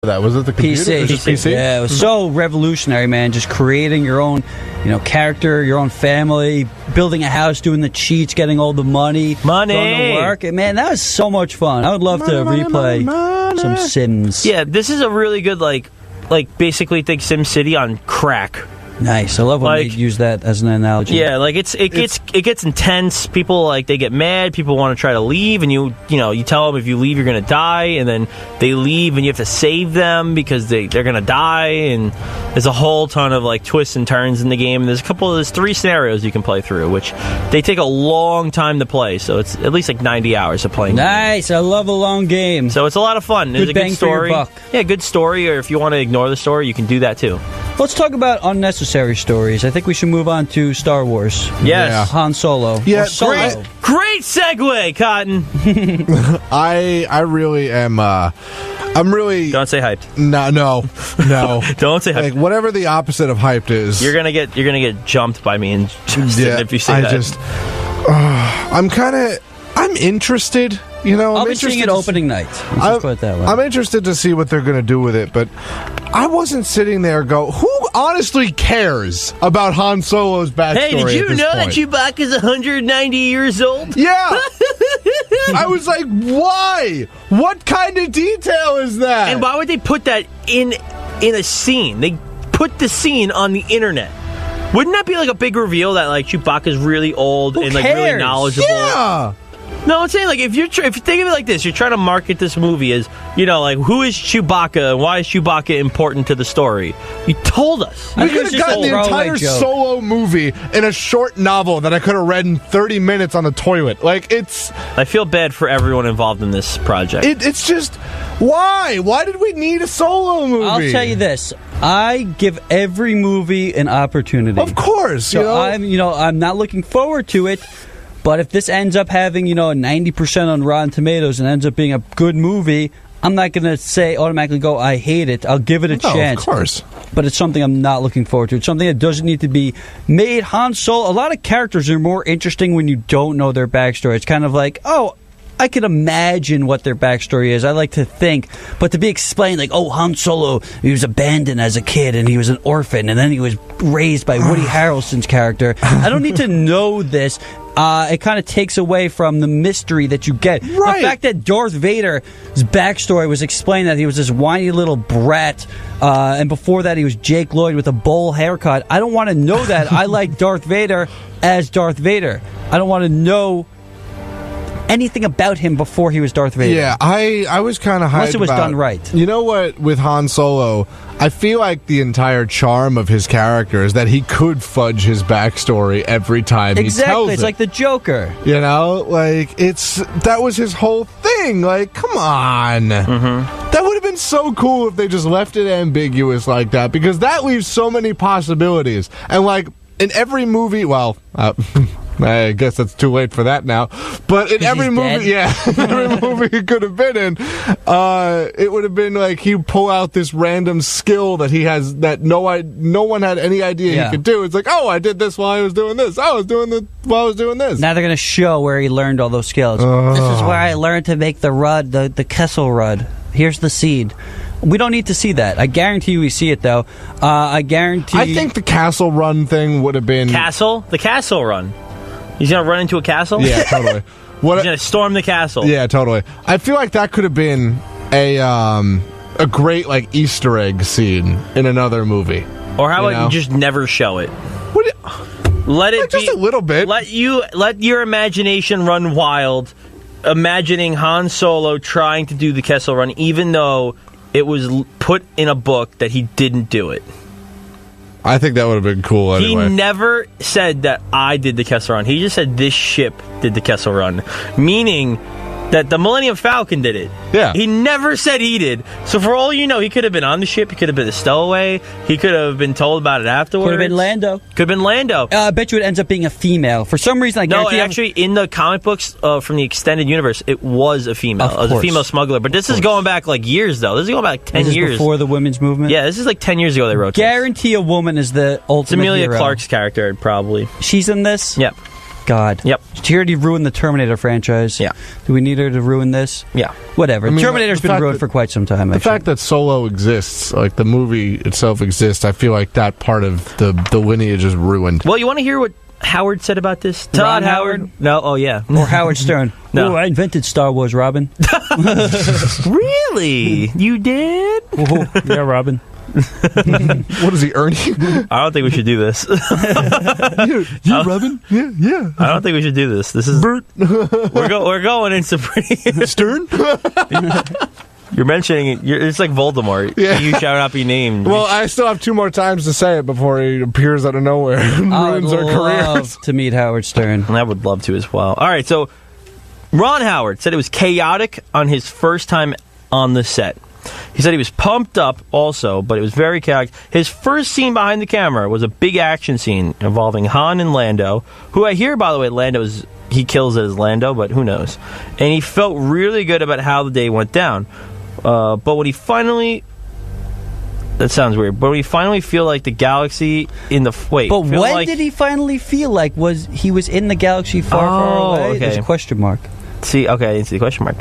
that? Was it the computer? PC. It was just PC? Yeah, it was so revolutionary, man. Just creating your own, character, your own family, building a house, doing the cheats, getting all the money, going to work. And, man, that was so much fun. I would love to replay some Sims. Yeah, this is a really good, like basically think SimCity on crack. Nice. I love when they use that as an analogy. Yeah, like it gets intense. People they get mad. People want to try to leave, and you tell them if you leave you're gonna die, and then they leave, and you have to save them because they're gonna die. And there's a whole ton of twists and turns in the game. And there's 3 scenarios you can play through, which they take a long time to play. So it's at least 90 hours of playing. Nice. I love a long game. So it's a lot of fun. There's a good story. For your buck. Yeah, good story. Or if you want to ignore the story, you can do that too. Let's talk about unnecessary stories. I think we should move on to Star Wars. Yes. Yeah. Han Solo. Yeah, great segue, Cotton. I really am... I'm really... Don't say hyped. No. Don't say hyped. Whatever the opposite of hyped is. You're gonna get jumped by me and Justin if you say that. I'm interested. I'll be seeing it opening night. Let's put it that way. I'm interested to see what they're going to do with it, but I wasn't sitting there who honestly cares about Han Solo's backstory? Hey, did you know point? that Chewbacca's 190 years old? Yeah. I was like, why? What kind of detail is that? And why would they put that in a scene? They put the scene on the internet. Wouldn't that be a big reveal that Chewbacca's really old and really knowledgeable? Yeah. No, I'm saying if you think of it like this, you're trying to market this movie as who is Chewbacca and why is Chewbacca important to the story? You told us. We could have gotten the entire Solo movie in a short novel that I could have read in 30 minutes on the toilet. I feel bad for everyone involved in this project. It's just why? Why did we need a Solo movie? I'll tell you this. I give every movie an opportunity. Of course, I'm not looking forward to it. But if this ends up having, a 90% on Rotten Tomatoes and ends up being a good movie, I'm not going to automatically go, I hate it. I'll give it a chance. Of course. But it's something I'm not looking forward to. It's something that doesn't need to be made. Han Solo, a lot of characters are more interesting when you don't know their backstory. It's kind of I can imagine what their backstory is. I like to think. But to be explained Han Solo, he was abandoned as a kid and he was an orphan and then he was raised by Woody Harrelson's character. I don't need to know this. It kind of takes away from the mystery that you get. Right. The fact that Darth Vader's backstory was explained that he was this whiny little brat, and before that he was Jake Lloyd with a bowl haircut. I don't want to know that. I like Darth Vader as Darth Vader. I don't want to know anything about him before he was Darth Vader. Yeah, I was kind of hyped unless it was done right. You know what? With Han Solo, I feel like the entire charm of his character is that he could fudge his backstory every time he tells it. Exactly, it's like the Joker. That was his whole thing. Come on. Mm-hmm. That would have been so cool if they just left it ambiguous like that, because that leaves so many possibilities. And in every movie, I guess it's too late for that now. But in every movie, every movie he could have been in, it would have been he'd pull out this random skill that he has that no one had any idea he could do. It's I did this while I was doing this. I was doing this while I was doing this. Now they're going to show where he learned all those skills. This is where I learned to make the rud, the Kessel rud. Here's the seed. We don't need to see that. I guarantee you we see it, though. I think the Castle Run thing would have been... The Castle Run. He's going to run into a castle? Yeah, totally. He's going to storm the castle. Yeah, totally. I feel like that could have been a great Easter egg scene in another movie. Or how about you just never show it? Let it just a little bit. Let your imagination run wild, imagining Han Solo trying to do the Kessel Run, even though it was put in a book that he didn't do it. I think that would have been cool anyway. He never said that I did the Kessel Run. He just said this ship did the Kessel Run, meaning that the Millennium Falcon did it. Yeah. He never said he did. So for all you know, he could have been on the ship. He could have been a stowaway. He could have been told about it afterwards. Could have been Lando. I bet you it ends up being a female. For some reason, actually, in the comic books from the extended universe, it was a female. It was a female smuggler. But this is going back years, though. This is going back 10 years. Before the women's movement? Yeah, this is 10 years ago they wrote Guarantee a woman is the ultimate It's Emilia hero. Clarke's character, probably. She's in this? Yep. God. Yep. She already ruined the Terminator franchise. Yeah. Do we need her to ruin this? Yeah. Whatever. I mean, Terminator's the been fact ruined that- for quite some time, The actually. fact that Solo exists, like the movie itself exists, I feel like that part of the lineage is ruined. Well, you want to hear what Howard said about this? Ron Todd Howard? No. Oh, yeah. Or Howard Stern. No. Oh, I invented Star Wars, Robin. Really? You did? Oh, yeah, Robin. What is he earning? I don't think we should do this. yeah, Robin. Yeah. I don't think we should do this. This is Bert we're going into pretty. Stern. You're mentioning it. It's like Voldemort. Yeah. You shall not be named. Well, I still have 2 more times to say it before he appears out of nowhere and I would ruins our love careers. to meet Howard Stern. I would love to as well. All right, so Ron Howard said it was chaotic on his first time on the set. He said he was pumped up also, but it was very chaotic. His first scene behind the camera was a big action scene involving Han and Lando, who I hear, by the way, he kills it as Lando, but who knows. And he felt really good about how the day went down. But when he finally... That sounds weird. But when he finally feel like the galaxy in the... Wait. But feel when like, did he finally feel like he was in the galaxy far away? Okay. There's a question mark. See, okay, I didn't see the question mark.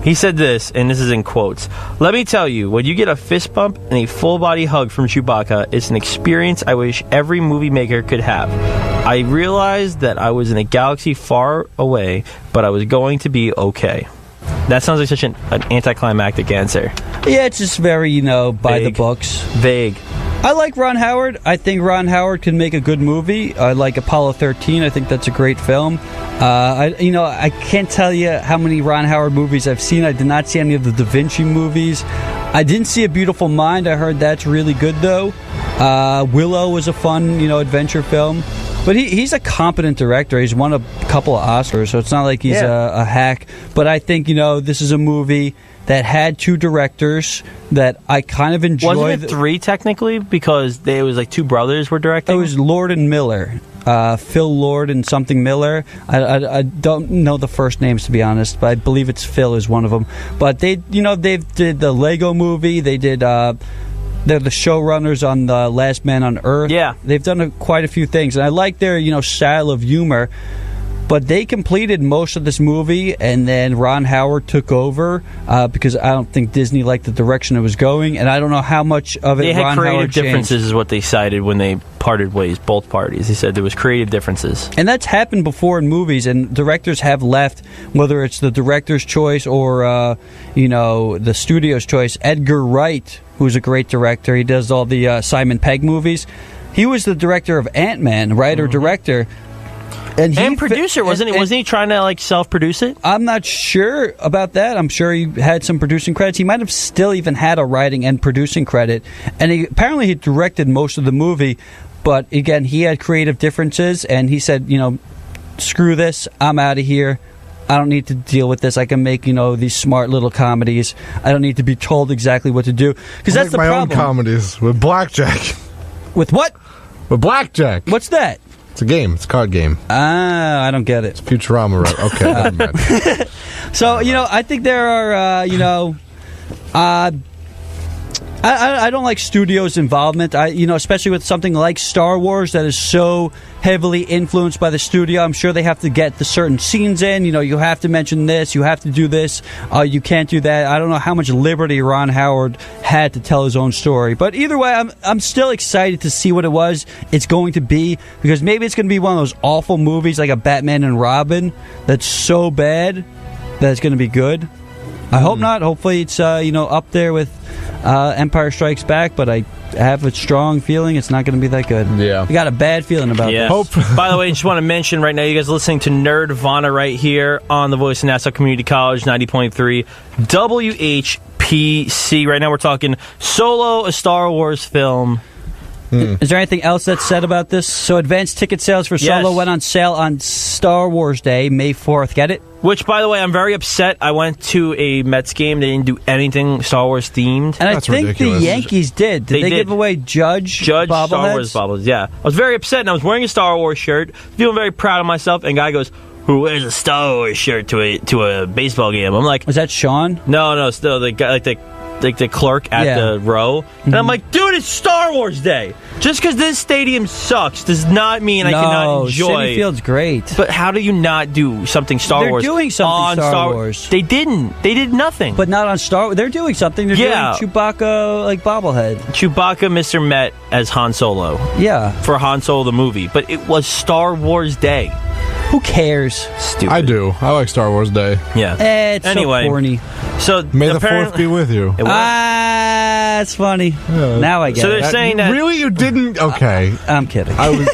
He said this, and this is in quotes. Let me tell you, when you get a fist bump and a full-body hug from Chewbacca, it's an experience I wish every movie maker could have. I realized that I was in a galaxy far away, but I was going to be okay. That sounds like such an anticlimactic answer. Yeah, it's just very, by the Vague. books. Vague. I like Ron Howard. I think Ron Howard can make a good movie. I like Apollo 13. I think that's a great film. I can't tell you how many Ron Howard movies I've seen. I did not see any of the Da Vinci movies. I didn't see A Beautiful Mind. I heard that's really good, though. Willow was a fun, adventure film. But he's a competent director. He's won a couple of Oscars, so it's not like he's a hack. But I think, this is a movie that had 2 directors that I kind of enjoyed. Wasn't it 3 technically? Because it was like 2 brothers were directing? It was Lord and Miller. Phil Lord and something Miller. I don't know the first names, to be honest, but I believe it's Phil is one of them. But they did the Lego movie. They did... They're the showrunners on The Last Man on Earth. Yeah. They've done quite a few things. And I like their, style of humor. But they completed most of this movie, and then Ron Howard took over because I don't think Disney liked the direction it was going. And I don't know how much of it they had Ron creative Howard differences changed. is what they cited when they parted ways, both parties. He said there was creative differences. And that's happened before in movies, and directors have left, whether it's the director's choice or, the studio's choice. Edgar Wright, who's a great director, he does all the Simon Pegg movies. He was the director of Ant-Man, writer-director. And producer, wasn't he? Wasn't he trying to self-produce it? I'm not sure about that. I'm sure he had some producing credits. He might have still even had a writing and producing credit. And apparently he directed most of the movie. But again, he had creative differences, and he said, screw this, I'm out of here. I don't need to deal with this. I can make, these smart little comedies. I don't need to be told exactly what to do. Because that's the my problem. own comedies with blackjack. With what? With blackjack. What's that? It's a game. It's a card game. I don't get it. Futurama, right? Okay, never mind. So, I think there are, I don't like studios' involvement. Especially with something like Star Wars that is so heavily influenced by the studio. I'm sure they have to get the certain scenes in. You have to mention this. You have to do this. You can't do that. I don't know how much liberty Ron Howard had to tell his own story. But either way, I'm still excited to see what it's going to be, because maybe it's going to be one of those awful movies like a Batman and Robin that's so bad that it's going to be good. I hope not. Hopefully it's up there with Empire Strikes Back, but I have a strong feeling it's not going to be that good. Yeah. I got a bad feeling about Yeah. this. Hope. By the way, I just want to mention right now, you guys are listening to Nerdvana right here on the Voice of Nassau Community College, 90.3 WHPC. Right now we're talking Solo, a Star Wars film. Is there anything else that's said about this? So advanced ticket sales for Solo Yes. went on sale on Star Wars Day, May 4th. Get it? Which, by the way, I'm very upset. I went to a Mets game. They didn't do anything Star Wars themed. And That's I think ridiculous. the Yankees did. Did They they did. give away Judge Star bobbleheads? Wars bobbles, yeah. I was very upset, and I was wearing a Star Wars shirt, feeling very proud of myself, and guy goes, who wears a Star Wars shirt to a baseball game? I'm like, Was that Sean? no, still, the guy, like the the clerk at the row, and I'm like, dude, it's Star Wars Day. Just because this stadium sucks does not mean I cannot enjoy. Citi Field's great. But how do you not do something Star Wars? They're doing something on Star Wars. They didn't. They did nothing. But not on Star Wars. They're doing something. They're doing Chewbacca like bobblehead. Chewbacca, Mr. Met as Han Solo. Yeah. For Han Solo the movie, but it was Star Wars Day. Who cares? Stupid. I do. I like Star Wars Day. Yeah. It's so corny. So May the 4th be with you. It's funny. Yeah. Now I get it. So they're saying that... Really? You didn't? Okay. I'm kidding. I was...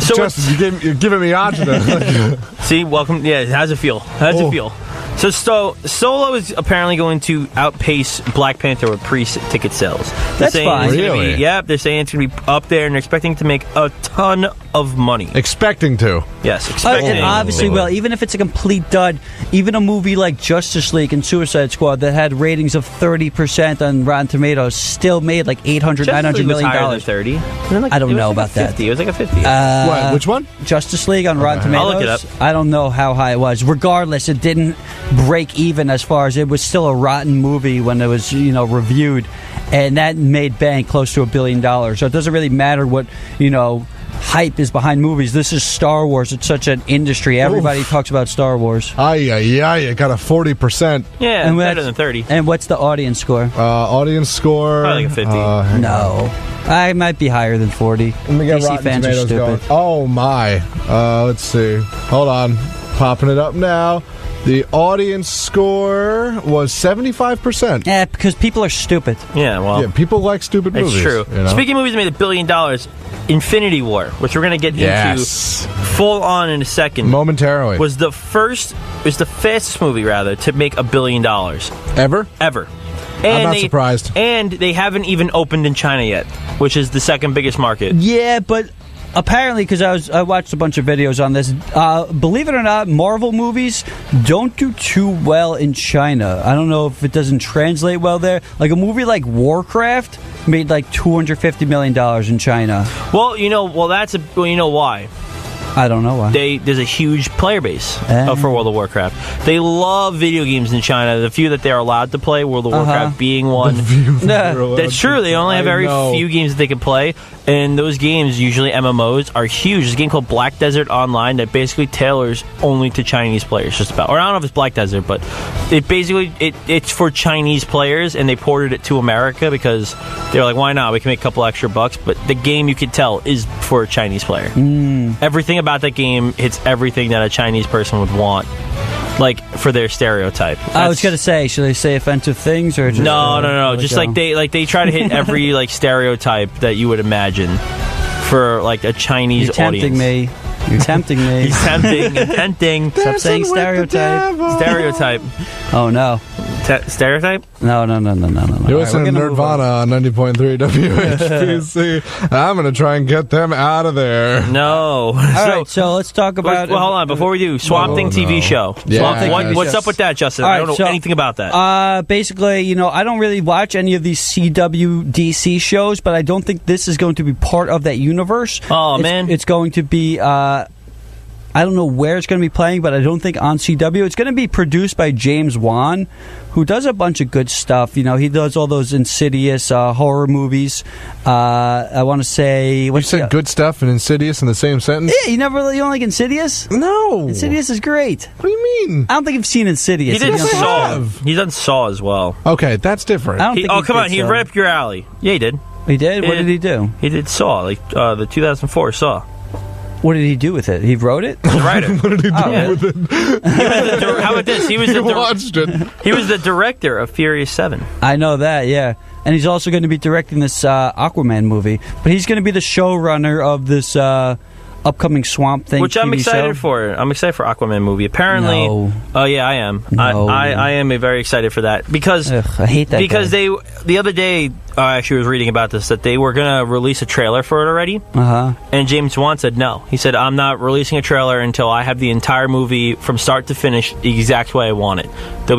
So Justin, you're giving me agita. See, welcome. Yeah, how's it feel? How's it feel? So Solo is apparently going to outpace Black Panther with pre-ticket sales. That's fine. Really? They're saying it's going to be up there, and they're expecting to make a ton of money. Expecting to. Yes, expecting. And obviously, well, even if it's a complete dud, even a movie like Justice League and Suicide Squad that had ratings of 30% on Rotten Tomatoes still made like $800, $900 million. Higher than 30. I don't know about that. It was like a 50. What? Which one? Justice League on Rotten Tomatoes. I'll look it up. I don't know how high it was. Regardless, it didn't break even as far as it was still a rotten movie when it was reviewed, and that made bank close to $1 billion. So it doesn't really matter what hype is behind movies. This is Star Wars. It's such an industry. Everybody talks about Star Wars. You got a 40%. Yeah, and better than 30. And what's the audience score? Audience score probably like a 50. No, I might be higher than 40. Let me get DC fans are stupid. Going. Oh my! Let's see. Hold on, popping it up now. The audience score was 75%. Yeah, because people are stupid. Yeah, well, people like stupid movies. It's true. Speaking of movies that made $1 billion, Infinity War, which we're going to get into full on in a second, momentarily, was the fastest movie to make $1 billion ever. And I'm not surprised. And they haven't even opened in China yet, which is the second biggest market. Yeah, but apparently, because I watched a bunch of videos on this, believe it or not, Marvel movies don't do too well in China. I don't know if it doesn't translate well there. Like a movie like Warcraft made like $250 million in China. Well, you know why? I don't know why. There's a huge player base for World of Warcraft. They love video games in China. The few that they're allowed to play, World of Warcraft being one. That's true. They only have very few games that they can play. And those games, usually MMOs, are huge. There's a game called Black Desert Online that basically tailors only to Chinese players, just about. Or I don't know if it's Black Desert, but it's for Chinese players, and they ported it to America because they're like, why not? We can make a couple extra bucks. But the game, you could tell, is for a Chinese player. Everything about that game hits everything that a Chinese person would want. Like for their stereotype. I was gonna say, should they say offensive things or just, no? Just like they try to hit every like stereotype that you would imagine for like a Chinese audience. You're tempting me. He's tempting. Stop saying stereotype. Stereotype. Oh no. Stereotype? No. You're listening to Nerdvana on 90.3 WHPC. I'm going to try and get them out of there. No. All right, so let's talk about... Well, hold on. Before we do, Swamp Thing TV show. What's up with that, Justin? I don't know anything about that. Basically, I don't really watch any of these CW DC shows, but I don't think this is going to be part of that universe. Man. It's going to be... I don't know where it's going to be playing, but I don't think on CW. It's going to be produced by James Wan, who does a bunch of good stuff. He does all those Insidious horror movies. I want to say... You said good stuff and Insidious in the same sentence? Yeah, you don't like Insidious? No. Insidious is great. What do you mean? I don't think you've seen Insidious. He did Saw. He's done Saw as well. Okay, that's different. Come on. He right up your alley. Yeah, he did. He did? What did he do? He did Saw, the 2004 Saw. What did he do with it? He wrote it? The writer. What did he do with it? How about this? He watched it. He was the director of Furious 7. I know that, yeah. And he's also going to be directing this Aquaman movie. But he's going to be the showrunner of this upcoming Swamp Thing which I'm TV excited show. for. I'm excited for Aquaman movie. Apparently... No. Oh, yeah, I am. No. I am very excited for that. Because... Ugh, I hate that Because guy. the other day, I actually was reading about this, that they were going to release a trailer for it already. And James Wan said no. He said, I'm not releasing a trailer until I have the entire movie from start to finish the exact way I want it. There'll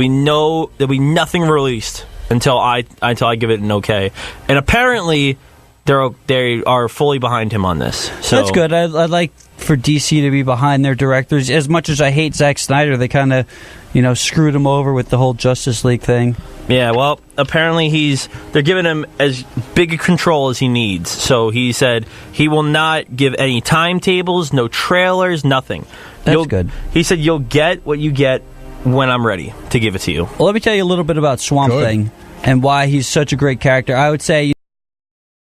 be nothing released until I give it an okay. And apparently... They are fully behind him on this. So that's good. I'd like for DC to be behind their directors. As much as I hate Zack Snyder, they kind of, screwed him over with the whole Justice League thing. Yeah, well, apparently they're giving him as big a control as he needs. So he said he will not give any timetables, no trailers, nothing. That's good. He said you'll get what you get when I'm ready to give it to you. Well, let me tell you a little bit about Swamp Thing and why he's such a great character. I would say